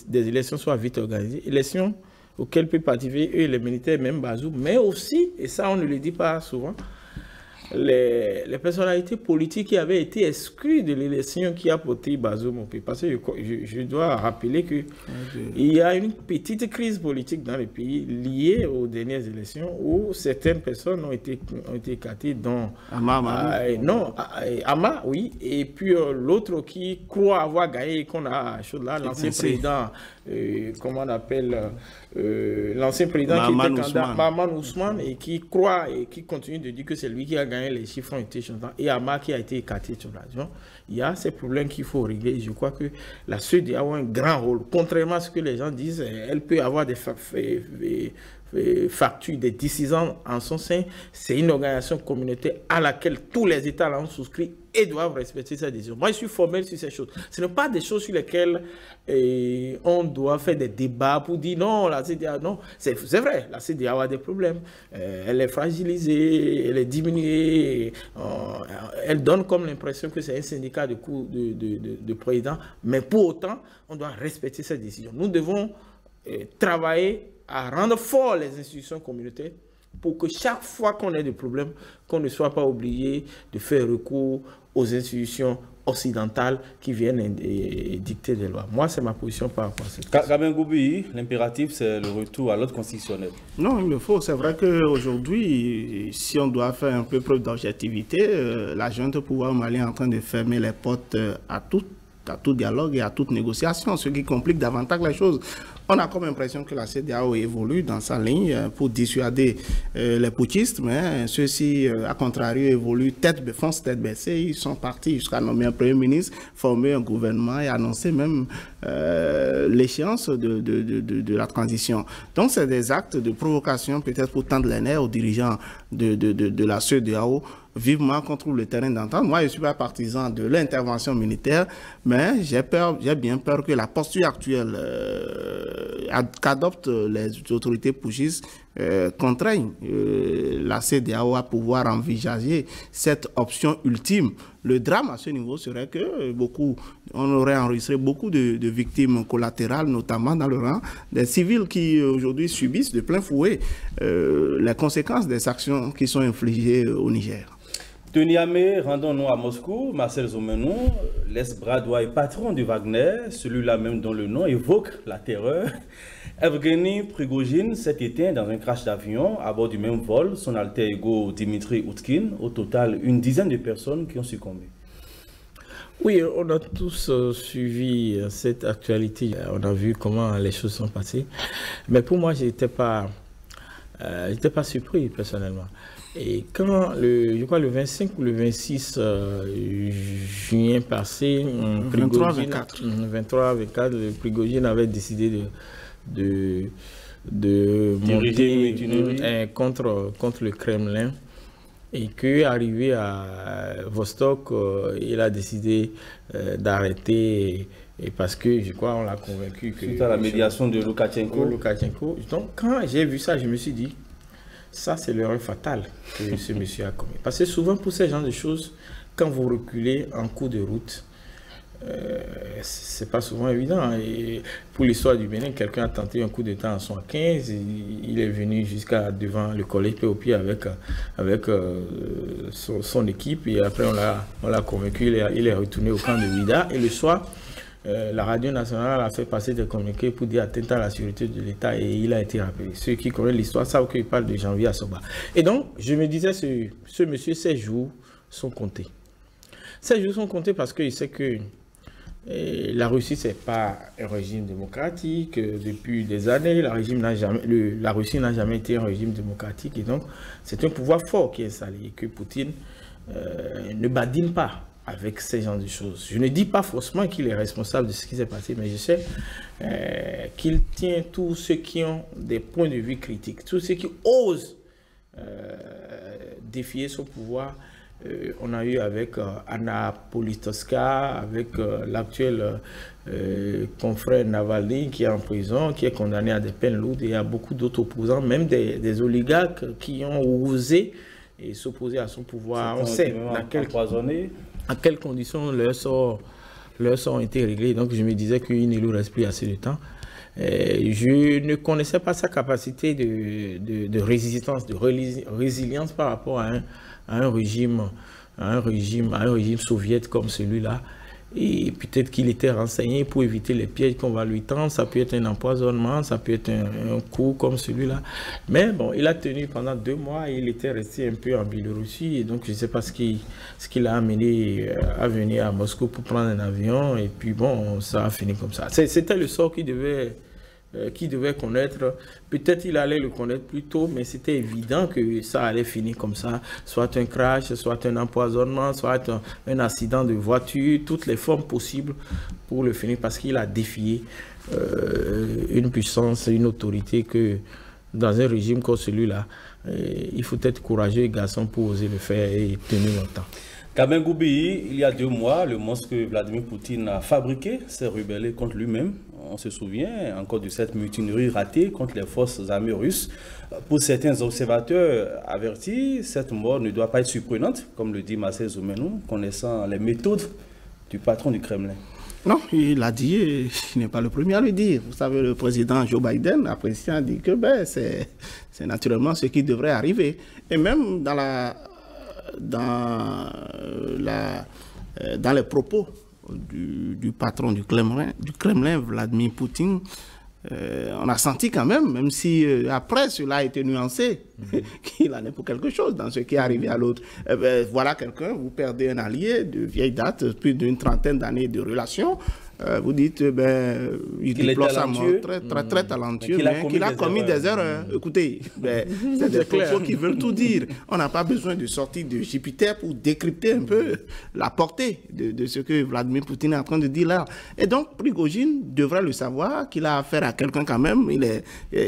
des élections soient vite organisées, élections auxquelles peuvent participer eux, les militaires, même Bazoum, mais aussi, et ça on ne le dit pas souvent, les personnalités politiques qui avaient été exclues de l'élection qui a porté Bazoum au pays. Parce que je dois rappeler qu'il y a une petite crise politique dans le pays liée aux dernières élections où certaines personnes ont été écartées, dont Ama, oui, et puis l'autre qui croit avoir gagné, qu'on a là, l'ancien président, comment on appelle, l'ancien président qui était candidat, Maman Ousmane, et qui croit et qui continue de dire que c'est lui qui a gagné, les chiffres ont été changés, et Ama qui a été écarté sur l'avion. Il y a ces problèmes qu'il faut régler. Je crois que la CEDEAO a un grand rôle. Contrairement à ce que les gens disent, elle peut avoir des factures, des décisions en son sein. C'est une organisation communautaire à laquelle tous les États ont souscrit et doivent respecter ces décisions. Moi, je suis formel sur ces choses. Ce ne sont pas des choses sur lesquelles on doit faire des débats pour dire non, la CEDEAO, non. C'est vrai, la CEDEAO a des problèmes. Elle est fragilisée, elle est diminuée. Elle donne comme l'impression que c'est un syndicat de présidents. Mais pour autant, on doit respecter ces décisions. Nous devons travailler à rendre fort les institutions communautaires pour que chaque fois qu'on ait des problèmes, qu'on ne soit pas obligé de faire recours aux institutions occidentales qui viennent dicter des lois. Moi, c'est ma position par rapport à cette question. Gabin Goubi, l'impératif, c'est le retour à l'ordre constitutionnel. Non, il le faut. C'est vrai qu'aujourd'hui, si on doit faire un peu preuve d'objectivité, la junte au pouvoir malien est en train de fermer les portes à tout dialogue et à toute négociation, ce qui complique davantage les choses. On a comme impression que la CEDEAO évolue dans sa ligne pour dissuader les putschistes, mais ceux-ci, à contrario, évoluent foncent tête baissée. Ils sont partis jusqu'à nommer un premier ministre, former un gouvernement et annoncer même l'échéance de la transition. Donc, c'est des actes de provocation, peut-être pour tendre les nerfs aux dirigeants de la CEDEAO, vivement qu'on trouve le terrain d'entente. Moi, je ne suis pas partisan de l'intervention militaire, mais j'ai bien peur que la posture actuelle qu'adoptent les autorités putschistes contraignent la CEDEAO à pouvoir envisager cette option ultime. Le drame à ce niveau serait que on aurait enregistré beaucoup de victimes collatérales, notamment dans le rang des civils qui aujourd'hui subissent de plein fouet les conséquences des actions qui sont infligées au Niger. De Niamey, rendons-nous à Moscou. Marcel Zomenou, l'ex-bras-droit et patron du Wagner, celui-là même dont le nom évoque la terreur. Evgeny Prigojine s'est éteint dans un crash d'avion à bord du même vol, son alter ego Dimitri Utkin. Au total, une dizaine de personnes qui ont succombé. Oui, on a tous suivi cette actualité. On a vu comment les choses sont passées. Mais pour moi, je n'étais pas surpris personnellement. Et quand, je crois le 25 ou le 26 juin passé, 23-24, Prigojine avait décidé de monter contre le Kremlin. Et qu'arrivé à Vostok, il a décidé d'arrêter, et parce que je crois on l'a convaincu que... Suite à la médiation de Loukachenko. Donc quand j'ai vu ça, je me suis dit, ça c'est l'erreur fatale que ce monsieur a commis. Parce que souvent pour ces genres de choses, quand vous reculez en cours de route, c'est pas souvent évident. Et pour l'histoire du Bénin, quelqu'un a tenté un coup d'État en 1915, il est venu jusqu'à devant le collège POP avec son équipe, et après on l'a convaincu, il est retourné au camp de Ouida, et le soir la radio nationale a fait passer des communiqués pour dire atteinte à la sécurité de l'État, et il a été rappelé. Ceux qui connaissent l'histoire savent qu'il parle de janvier à Soba. Et donc je me disais, ce monsieur, ses jours sont comptés. Ces jours sont comptés parce qu'il sait que la Russie, ce n'est pas un régime démocratique. Depuis des années, la Russie n'a jamais été un régime démocratique. Et donc, c'est un pouvoir fort qui est installé. Et que Poutine ne badine pas avec ces genres de choses. Je ne dis pas forcément qu'il est responsable de ce qui s'est passé, mais je sais qu'il tient tous ceux qui ont des points de vue critiques, tous ceux qui osent défier son pouvoir. On a eu avec Anna Politkovskaya, avec l'actuel confrère Navalny qui est en prison, qui est condamné à des peines lourdes, et il y a beaucoup d'autres opposants, même des oligarques qui ont osé s'opposer à son pouvoir. On sait à quelles conditions leurs sorts ont été réglés. Donc je me disais qu'il ne lui reste plus assez de temps. Je ne connaissais pas sa capacité de résistance, de résilience par rapport à un régime soviétique comme celui-là. Et peut-être qu'il était renseigné pour éviter les pièges qu'on va lui tendre. Ça peut être un empoisonnement, ça peut être un coup comme celui-là. Mais bon, il a tenu pendant 2 mois et il était resté un peu en Biélorussie. Et donc, je ne sais pas ce qui l'a amené à venir à Moscou pour prendre un avion. Et puis bon, ça a fini comme ça. C'était le sort qu'il devait connaître. Peut-être il allait le connaître plus tôt, mais c'était évident que ça allait finir comme ça. Soit un crash, soit un empoisonnement, soit un accident de voiture, toutes les formes possibles pour le finir, parce qu'il a défié une puissance, une autorité que dans un régime comme celui-là, il faut être courageux, garçon, pour oser le faire et tenir longtemps. Kamen Goubi, il y a 2 mois, le monstre que Vladimir Poutine a fabriqué s'est rebellé contre lui-même. On se souvient encore de cette mutinerie ratée contre les forces armées russes. Pour certains observateurs avertis, cette mort ne doit pas être surprenante, comme le dit Marcel Zomenou, connaissant les méthodes du patron du Kremlin. Non, il a dit, et il n'est pas le premier à le dire. Vous savez, le président Joe Biden, apprécié, a dit que c'est naturellement ce qui devrait arriver. Et même dans les propos du patron du Kremlin, Vladimir Poutine, on a senti quand même si après cela a été nuancé, qu'il en est pour quelque chose dans ce qui est arrivé à l'autre. Voilà quelqu'un, vous perdez un allié de vieille date, plus d'une trentaine d'années de relation. Vous dites, il déplore sa mort, très talentueux, mais qu'il a commis des erreurs. Écoutez, c'est des propos qui veulent tout dire. On n'a pas besoin de sortir de Jupiter pour décrypter un peu la portée de ce que Vladimir Poutine est en train de dire là. Et donc, Prigojine devrait le savoir, qu'il a affaire à quelqu'un quand même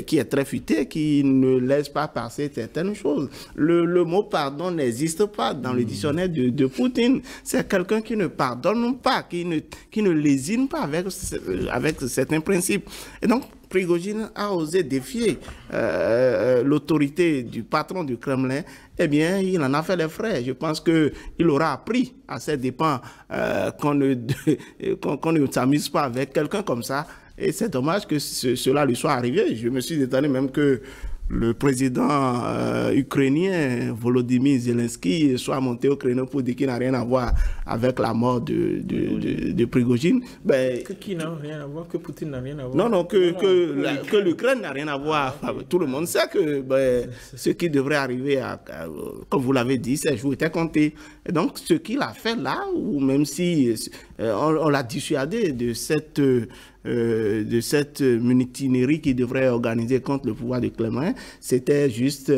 qui est très futé, qui ne laisse pas passer certaines choses. Le mot pardon n'existe pas dans le dictionnaire de Poutine. C'est quelqu'un qui ne pardonne pas, qui ne lésine pas avec certains principes. Et donc, Prigojine a osé défier l'autorité du patron du Kremlin, eh bien, il en a fait les frais. Je pense qu'il aura appris à ses dépens qu'on ne s'amuse pas avec quelqu'un comme ça. Et c'est dommage que cela lui soit arrivé. Je me suis étonné même que le président ukrainien Volodymyr Zelensky soit monté au créneau pour dire qu'il n'a rien à voir avec la mort de Prigojine. Ben, qui n'a rien à voir, que Poutine n'a rien à voir. Non, que l'Ukraine n'a rien à voir. Tout le monde sait que ce qui devrait arriver, comme vous l'avez dit, ces jours étaient comptés. Et donc, ce qu'il a fait là, ou même si on l'a dissuadé de cette mutinerie qui devrait organiser contre le pouvoir de Kremlin, c'était juste,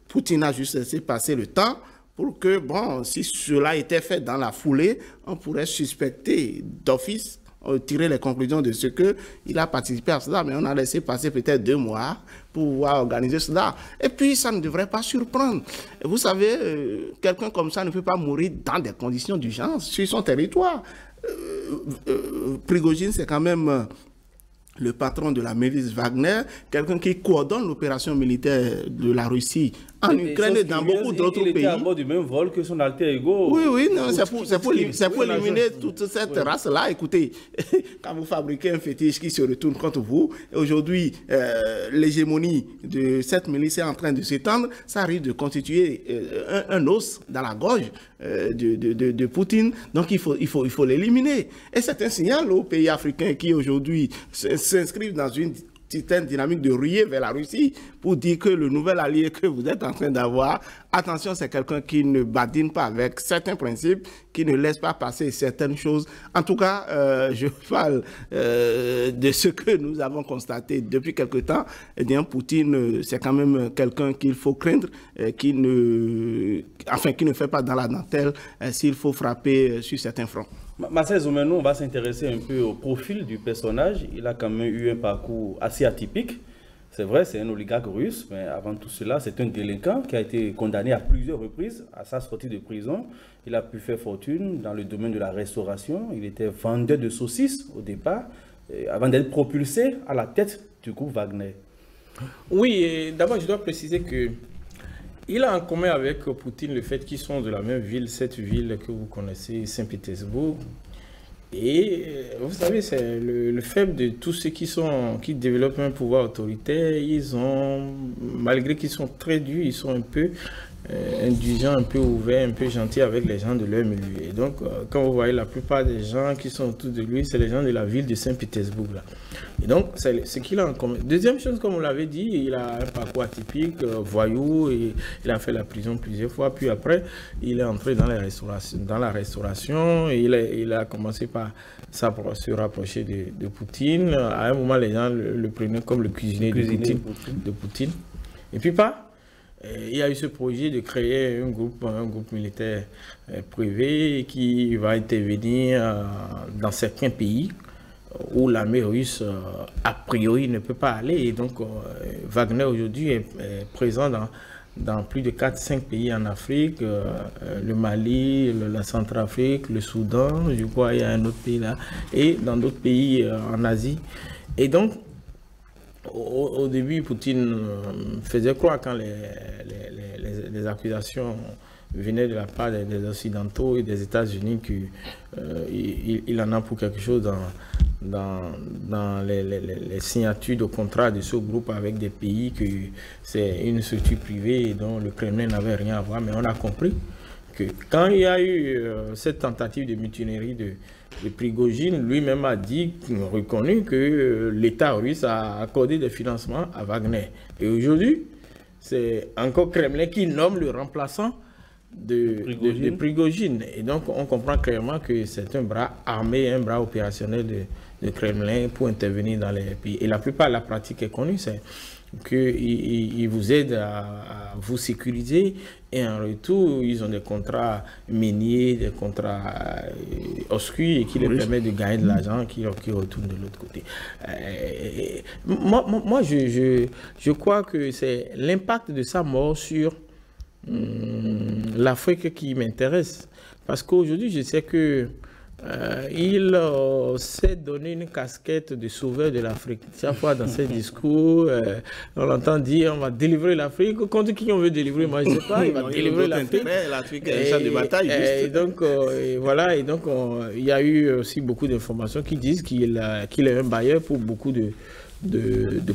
Poutine a juste laissé passer le temps pour que, bon, si cela était fait dans la foulée, on pourrait suspecter d'office, tirer les conclusions de ce qu'il a participé à cela, mais on a laissé passer peut-être 2 mois pour pouvoir organiser cela. Et puis, ça ne devrait pas surprendre. Vous savez, quelqu'un comme ça ne peut pas mourir dans des conditions d'urgence sur son territoire. Prigojine, c'est quand même le patron de la milice Wagner, quelqu'un qui coordonne l'opération militaire de la Russie en Ukraine et dans beaucoup d'autres pays. Il était à bord du même vol que son alter ego. Oui, non, c'est pour éliminer toute cette race-là. Écoutez, quand vous fabriquez un fétiche qui se retourne contre vous, aujourd'hui, l'hégémonie de cette milice est en train de s'étendre, ça arrive de constituer un os dans la gorge de Poutine. Donc, il faut l'éliminer. Et c'est un signal aux pays africains qui, aujourd'hui, s'inscrivent dans une certaine dynamique de ruer vers la Russie pour dire que le nouvel allié que vous êtes en train d'avoir, attention, c'est quelqu'un qui ne badine pas avec certains principes, qui ne laisse pas passer certaines choses. En tout cas, je parle de ce que nous avons constaté depuis quelque temps. Eh bien, Poutine, c'est quand même quelqu'un qu'il faut craindre, qui ne fait pas dans la dentelle s'il faut frapper sur certains fronts. Marcel Zoumenou, on va s'intéresser un peu au profil du personnage. Il a quand même eu un parcours assez atypique. C'est vrai, c'est un oligarque russe, mais avant tout cela, c'est un délinquant qui a été condamné à plusieurs reprises à sa sortie de prison. Il a pu faire fortune dans le domaine de la restauration. Il était vendeur de saucisses au départ, avant d'être propulsé à la tête du groupe Wagner. Oui, d'abord, je dois préciser que il a en commun avec Poutine le fait qu'ils sont de la même ville, cette ville que vous connaissez, Saint-Pétersbourg. Et vous savez, c'est le faible de tous ceux qui développent un pouvoir autoritaire. Malgré qu'ils sont très durs, ils sont un peu indulgents, un peu ouverts, un peu gentils avec les gens de leur milieu. Et donc, quand vous voyez la plupart des gens qui sont autour de lui, c'est les gens de la ville de Saint-Pétersbourg. Et donc, c'est ce qu'il a en commun. Deuxième chose, comme on l'avait dit, il a un parcours atypique, voyou, et il a fait la prison plusieurs fois. Puis après, il est entré dans la restauration et il a commencé par se rapprocher de Poutine. À un moment, les gens le prenaient comme le cuisinier de Poutine. Et puis il y a eu ce projet de créer un groupe militaire privé qui va intervenir dans certains pays où l'armée russe, a priori, ne peut pas aller. Et donc, Wagner, aujourd'hui, est présent dans plus de 4-5 pays en Afrique, le Mali, la Centrafrique, le Soudan, je crois il y a un autre pays là, et dans d'autres pays en Asie. Et donc, au début, Poutine faisait croire quand les accusations venaient de la part des Occidentaux et des États-Unis qu'il en a pour quelque chose dans les signatures de contrats de ce groupe avec des pays que c'est une structure privée dont le Kremlin n'avait rien à voir. Mais on a compris que quand il y a eu cette tentative de mutinerie de Prigojine, lui-même a reconnu que l'État russe a accordé des financements à Wagner. Et aujourd'hui, c'est encore Kremlin qui nomme le remplaçant de Prigojine. Et donc, on comprend clairement que c'est un bras armé, un bras opérationnel de Kremlin pour intervenir dans les pays. Et la plupart de la pratique est connue, c'est qu'ils vous aident à vous sécuriser et en retour, ils ont des contrats miniers, des contrats obscurs et qui leur permettent de gagner de l'argent qui retourne de l'autre côté. Moi, je crois que c'est l'impact de sa mort sur l'Afrique qui m'intéresse. Parce qu'aujourd'hui, je sais que il s'est donné une casquette de sauveur de l'Afrique. Chaque fois dans ses discours, on l'entend dire on va délivrer l'Afrique. Contre qui on veut délivrer? Moi, je ne sais pas. Il va délivrer l'Afrique. L'Afrique est un champ de bataille. Et donc, voilà. Et donc, il y a eu aussi beaucoup d'informations qui disent qu'il est un bailleur pour beaucoup de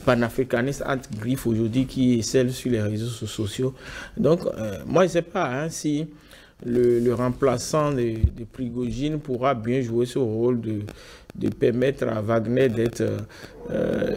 panafricanistes entre griffes aujourd'hui qui scellent sur les réseaux sociaux. Donc, moi, je ne sais pas hein, si le remplaçant de Prigojine pourra bien jouer ce rôle de permettre à Wagner d'être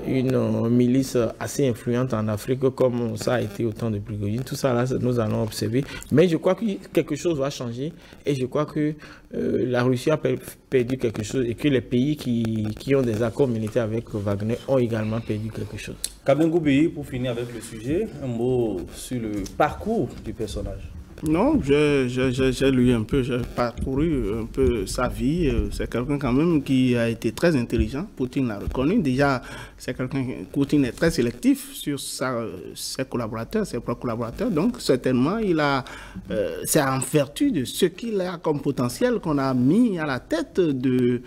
une milice assez influente en Afrique comme ça a été au temps de Prigojine. Tout ça, là, nous allons observer. Mais je crois que quelque chose va changer et je crois que la Russie a perdu quelque chose et que les pays qui ont des accords militaires avec Wagner ont également perdu quelque chose. Kabin Goubi, pour finir avec le sujet, un mot sur le parcours du personnage. Non, j'ai lu un peu, j'ai parcouru un peu sa vie. C'est quelqu'un quand même qui a été très intelligent. Poutine l'a reconnu. Déjà, c'est quelqu'un, Poutine est très sélectif sur ses collaborateurs, ses propres collaborateurs. Donc, certainement, c'est en vertu de ce qu'il a comme potentiel qu'on a mis à la tête de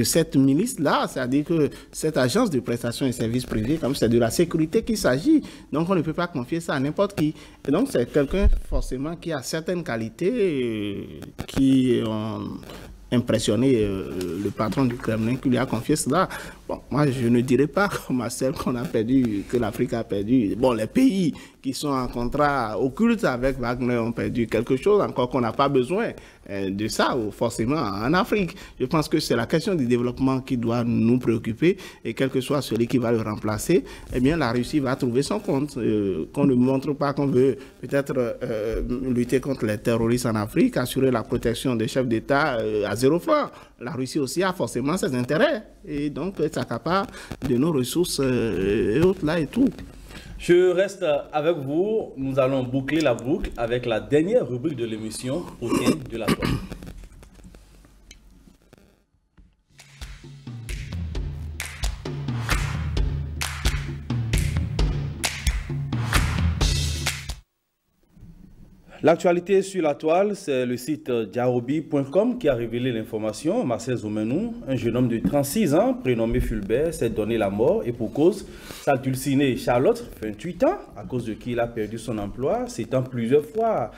cette milice-là, c'est-à-dire que cette agence de prestation et services privés, comme c'est de la sécurité qu'il s'agit, donc on ne peut pas confier ça à n'importe qui. Et donc c'est quelqu'un forcément qui a certaines qualités qui ont impressionné le patron du Kremlin qui lui a confié cela. Bon, moi je ne dirais pas comme à celle qu'on a perdu, que l'Afrique a perdu. Bon, les pays qui sont en contrat occulte avec Wagner ont perdu quelque chose, encore qu'on n'a pas besoin de ça, forcément, en Afrique. Je pense que c'est la question du développement qui doit nous préoccuper, et quel que soit celui qui va le remplacer, eh bien, la Russie va trouver son compte. Qu'on ne montre pas qu'on veut peut-être lutter contre les terroristes en Afrique, assurer la protection des chefs d'État à 0 francs. La Russie aussi a forcément ses intérêts, et donc elle s'accapare de nos ressources et autres là et tout. Je reste avec vous. Nous allons boucler la boucle avec la dernière rubrique de l'émission, Aucun de la Toile. L'actualité sur la toile, c'est le site diarobi.com qui a révélé l'information. Marcel Zoumenou, un jeune homme de 36 ans, prénommé Fulbert, s'est donné la mort et pour cause, sa dulcinée Charlotte, 28 ans, à cause de qui il a perdu son emploi, s'étant plusieurs fois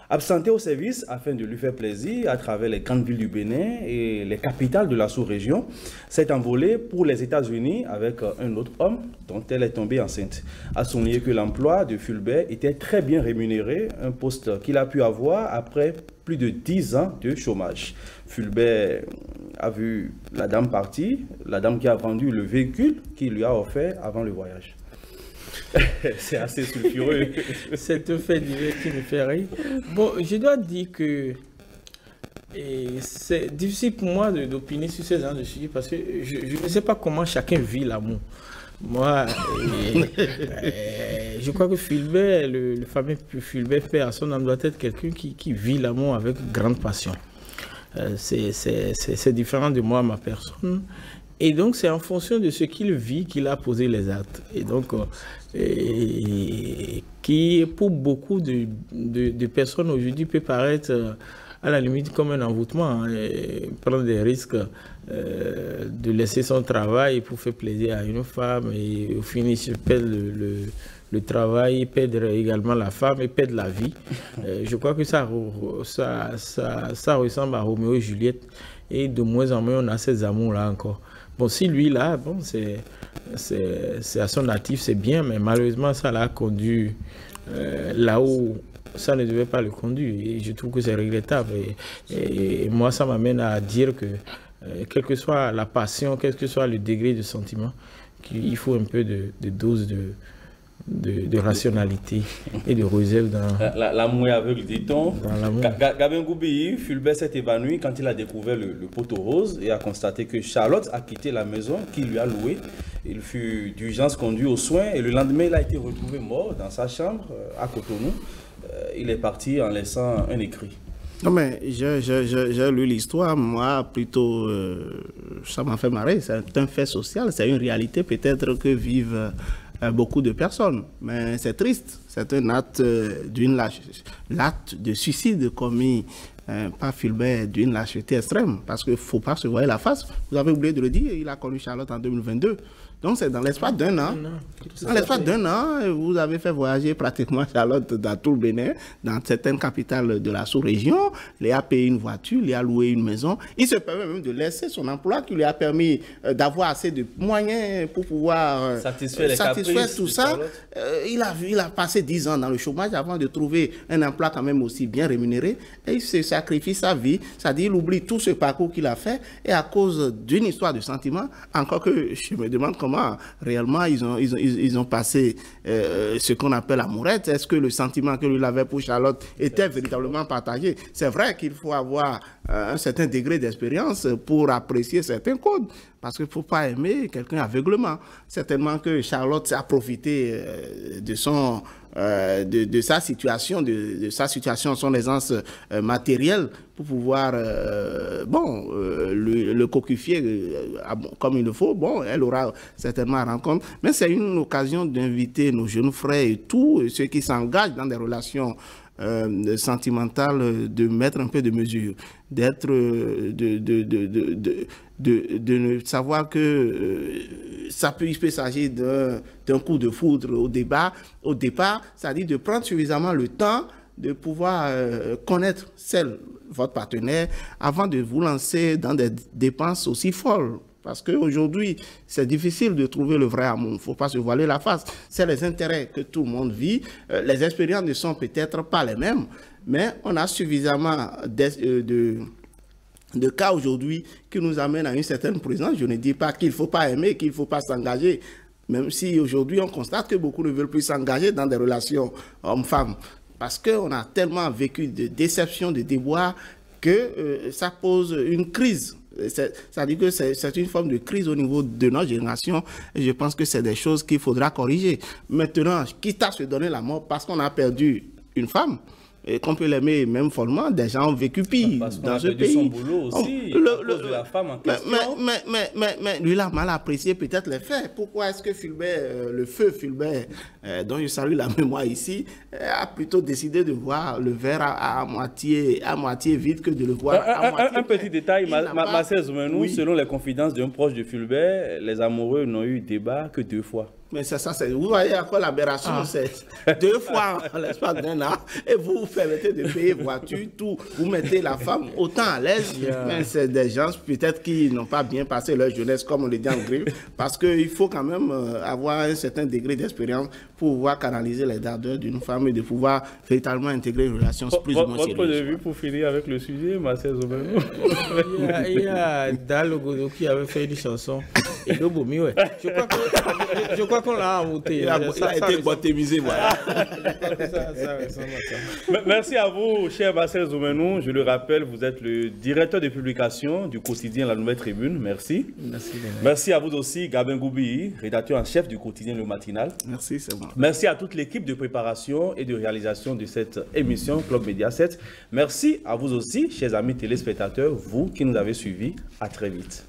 absenté au service afin de lui faire plaisir à travers les grandes villes du Bénin et les capitales de la sous-région, s'est envolé pour les États-Unis avec un autre homme dont elle est tombée enceinte. À souligner que l'emploi de Fulbert était très bien rémunéré, un poste qu'il a pu avoir après plus de 10 ans de chômage. Fulbert a vu la dame partir, la dame qui a vendu le véhicule qu'il lui a offert avant le voyage. C'est assez sulfureux. C'est un fait divers qui me fait rire. Bon, je dois dire que c'est difficile pour moi d'opiner sur ces genres de sujets parce que je ne sais pas comment chacun vit l'amour. Moi, je crois que Fulbert, le fameux Fulbert père à son âme, doit être quelqu'un qui vit l'amour avec grande passion. C'est différent de moi, ma personne. Et donc, c'est en fonction de ce qu'il vit qu'il a posé les actes. Et donc, qui, pour beaucoup de personnes aujourd'hui, peut paraître à la limite comme un envoûtement, hein, prendre des risques de laisser son travail pour faire plaisir à une femme et au finish perdre le travail, perdre également la femme et perdre la vie. Je crois que ça ressemble à Roméo et Juliette et de moins en moins on a ces amours-là encore. Bon, si lui là, bon, c'est à son actif, c'est bien, mais malheureusement ça l'a conduit là où ça ne devait pas le conduire. Et je trouve que c'est regrettable. Et moi, ça m'amène à dire que, quelle que soit la passion, quel que soit le degré de sentiment, qu'il faut un peu de dose de rationalité et de réserve dans l'amour est aveugle, dit-on. Gabin Goubi, Fulbert s'est évanoui quand il a découvert le poteau rose et a constaté que Charlotte a quitté la maison qu'il lui a louée. Il fut d'urgence conduit aux soins et le lendemain, il a été retrouvé mort dans sa chambre à Cotonou. Il est parti en laissant un écrit. Non, mais j'ai lu l'histoire, moi, plutôt, ça m'a fait marrer. C'est un fait social, c'est une réalité peut-être que vivent beaucoup de personnes. Mais c'est triste, c'est un acte l'acte de suicide commis pas Fulbert d'une lâcheté extrême, parce qu'il ne faut pas se voir la face. Vous avez oublié de le dire, il a connu Charlotte en 2022. Donc c'est dans l'espace d'un an. Dans l'espace d'un an, vous avez fait voyager pratiquement Charlotte dans tout le Bénin, dans certaines capitales de la sous-région. Il a payé une voiture, il a loué une maison. Il se permet même de laisser son emploi qui lui a permis d'avoir assez de moyens pour pouvoir satisfaire tout ça. Il a passé 10 ans dans le chômage avant de trouver un emploi quand même aussi bien rémunéré. Et il se sacrifie sa vie. C'est-à-dire il oublie tout ce parcours qu'il a fait. Et à cause d'une histoire de sentiment, encore que je me demande comment réellement ils ont passé ce qu'on appelle l'amourette. Est-ce que le sentiment que lui avait pour Charlotte était véritablement partagé? C'est vrai qu'il faut avoir un certain degré d'expérience pour apprécier certains codes, parce qu'il ne faut pas aimer quelqu'un aveuglement. Certainement que Charlotte a profité de sa situation, son aisance matérielle pour pouvoir, le coquifier comme il le faut. Bon, elle aura certainement rencontre, mais c'est une occasion d'inviter nos jeunes frères et tous ceux qui s'engagent dans des relations sentimentales de mettre un peu de mesure, d'être, de ne savoir que il peut s'agir d'un coup de foudre au départ, c'est-à-dire de prendre suffisamment le temps de pouvoir connaître votre partenaire avant de vous lancer dans des dépenses aussi folles. Parce qu'aujourd'hui, c'est difficile de trouver le vrai amour. Il ne faut pas se voiler la face. C'est les intérêts que tout le monde vit. Les expériences ne sont peut-être pas les mêmes, mais on a suffisamment de cas aujourd'hui qui nous amènent à une certaine présence. Je ne dis pas qu'il ne faut pas aimer, qu'il ne faut pas s'engager, même si aujourd'hui on constate que beaucoup ne veulent plus s'engager dans des relations hommes-femmes. Parce qu'on a tellement vécu de déceptions, de déboires, que ça pose une crise. C'est-à-dire que c'est une forme de crise au niveau de notre génération, et je pense que c'est des choses qu'il faudra corriger. Maintenant, quitte à se donner la mort parce qu'on a perdu une femme, et qu'on peut l'aimer même follement, des gens ont vécu pire dans ce pays. Son boulot aussi, à cause de la femme en question. Mais lui, il a mal apprécié peut-être les faits. Pourquoi est-ce que Fulbert, le feu Fulbert, dont je salue la mémoire ici, a plutôt décidé de voir le verre à moitié vide que de le voir à moitié plein. Un petit détail, Marcel Zoumenou, oui. Selon les confidences d'un proche de Fulbert, les amoureux n'ont eu débat que 2 fois. Mais c'est ça, vous voyez à quoi l'aberration, c'est 2 fois en l'espace d'un an, et vous permettez de payer voiture, tout, vous mettez la femme autant à l'aise, mais c'est des gens peut-être qui n'ont pas bien passé leur jeunesse, comme on le dit en grille, parce qu'il faut quand même avoir un certain degré d'expérience pour pouvoir canaliser les ardeurs d'une femme et de pouvoir véritablement intégrer une relation plus ou moins sérieuse. Votre point de vue pour finir avec le sujet, Marcel Zoumenou? Il y a Dalo Godo qui avait fait une chanson, et Lobomi, ouais. Je crois qu'on l'a inventé. Il a été boitémisé, voilà. Merci à vous, cher Marcel Zoumenou. Je le rappelle, vous êtes le directeur de publication du quotidien La Nouvelle Tribune. Merci. Merci à vous aussi, Gabin Goubi, rédacteur en chef du quotidien Le Matinal. Merci, c'est bon. Merci à toute l'équipe de préparation et de réalisation de cette émission Club Média 7. Merci à vous aussi, chers amis téléspectateurs, vous qui nous avez suivis. À très vite.